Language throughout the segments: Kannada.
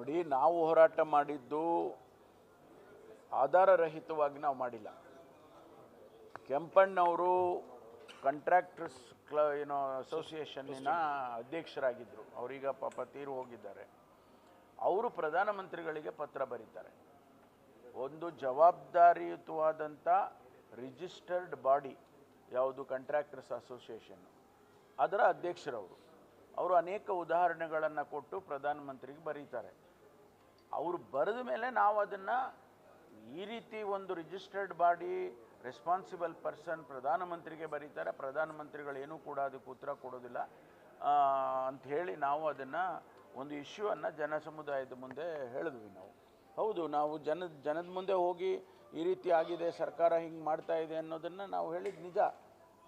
ನೋಡಿ, ನಾವು ಹೋರಾಟ ಮಾಡಿದ್ದು ಆಧಾರರಹಿತವಾಗಿ ನಾವು ಮಾಡಿಲ್ಲ. ಕೆಂಪಣ್ಣವರು ಕಾಂಟ್ರಾಕ್ಟರ್ಸ್ ಅಸೋಸಿಯೇಷನ್ನಿನ ಅಧ್ಯಕ್ಷರಾಗಿದ್ದರು. ಅವರೀಗ ಪಾಪ ತೀರು ಹೋಗಿದ್ದಾರೆ. ಅವರು ಪ್ರಧಾನಮಂತ್ರಿಗಳಿಗೆ ಪತ್ರ ಬರೀತಾರೆ. ಒಂದು ಜವಾಬ್ದಾರಿಯುತವಾದಂಥ ರಿಜಿಸ್ಟರ್ಡ್ ಬಾಡಿ ಯಾವುದು ಕಾಂಟ್ರಾಕ್ಟರ್ಸ್ ಅಸೋಸಿಯೇಷನ್, ಅದರ ಅಧ್ಯಕ್ಷರವರು. ಅವರು ಅನೇಕ ಉದಾಹರಣೆಗಳನ್ನು ಕೊಟ್ಟು ಪ್ರಧಾನಮಂತ್ರಿಗೆ ಬರೀತಾರೆ. ಅವರು ಬರೆದ ಮೇಲೆ ನಾವು ಅದನ್ನು ಈ ರೀತಿ ಒಂದು ರಿಜಿಸ್ಟರ್ಡ್ ಬಾಡಿ ರೆಸ್ಪಾನ್ಸಿಬಲ್ ಪರ್ಸನ್ ಪ್ರಧಾನಮಂತ್ರಿಗೆ ಬರೀತಾರೆ, ಪ್ರಧಾನಮಂತ್ರಿಗಳೇನೂ ಕೂಡ ಅದಕ್ಕೆ ಉತ್ತರ ಕೊಡೋದಿಲ್ಲ ಅಂಥೇಳಿ ನಾವು ಅದನ್ನು ಒಂದು ಇಶ್ಯೂವನ್ನು ಜನ ಸಮುದಾಯದ ಮುಂದೆ ಹೇಳಿದ್ವಿ. ನಾವು ಹೌದು, ನಾವು ಜನದ ಮುಂದೆ ಹೋಗಿ ಈ ರೀತಿ ಆಗಿದೆ, ಸರ್ಕಾರ ಹಿಂಗೆ ಮಾಡ್ತಾ ಇದೆ ಅನ್ನೋದನ್ನು ನಾವು ಹೇಳಿದ್ದು ನಿಜ.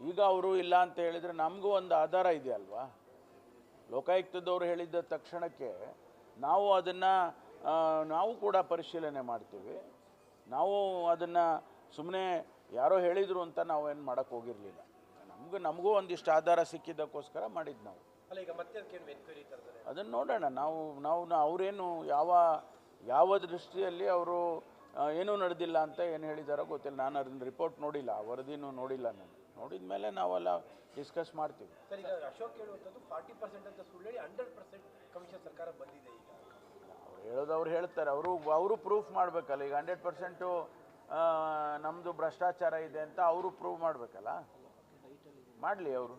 ಈಗ ಅವರು ಇಲ್ಲ ಅಂತ ಹೇಳಿದರೆ ನಮಗೂ ಒಂದು ಆಧಾರ ಇದೆ ಅಲ್ವಾ. ಲೋಕಾಯುಕ್ತದವರು ಹೇಳಿದ್ದ ತಕ್ಷಣಕ್ಕೆ ನಾವು ಅದನ್ನು ನಾವು ಕೂಡ ಪರಿಶೀಲನೆ ಮಾಡ್ತೀವಿ. ನಾವು ಅದನ್ನು ಸುಮ್ಮನೆ ಯಾರೋ ಹೇಳಿದರು ಅಂತ ನಾವೇನು ಮಾಡೋಕ್ಕೆ ಹೋಗಿರಲಿಲ್ಲ. ನಮಗೂ ಒಂದಿಷ್ಟು ಆಧಾರ ಸಿಕ್ಕಿದ್ದಕ್ಕೋಸ್ಕರ ಮಾಡಿದ್ದು ನಾವು. ಅದನ್ನು ನೋಡೋಣ. ನಾವು ಅವರೇನು ಯಾವ ದೃಷ್ಟಿಯಲ್ಲಿ ಅವರು ಏನೂ ನಡೆದಿಲ್ಲ ಅಂತ ಏನು ಹೇಳಿದಾರೋ ಗೊತ್ತಿಲ್ಲ. ನಾನು ಅದನ್ನ ರಿಪೋರ್ಟ್ ನೋಡಿಲ್ಲ, ವರದಿನೂ ನೋಡಿಲ್ಲ. ನಾನು ನೋಡಿದ ಮೇಲೆ ನಾವೆಲ್ಲ ಡಿಸ್ಕಸ್ ಮಾಡ್ತೀವಿ. ಸರ್, ಈಗ ಅಶೋಕ್ ಹೇಳುವಂಥದ್ದು 40% ಅಂತ ಸುಳ್ಳು ಹೇಳಿ 100% ಕಮಿಷನ್ ಸರ್ಕಾರ ಬಂದಿದೆ. ಈಗ ಅವ್ರು ಹೇಳೋದು ಅವ್ರು ಹೇಳ್ತಾರೆ, ಅವರು ಪ್ರೂಫ್ ಮಾಡಬೇಕಲ್ಲ. ಈಗ 100% ನಮ್ಮದು ಭ್ರಷ್ಟಾಚಾರ ಇದೆ ಅಂತ ಅವರು ಪ್ರೂವ್ ಮಾಡಬೇಕಲ್ಲ. ಮಾಡಲಿ ಅವರು.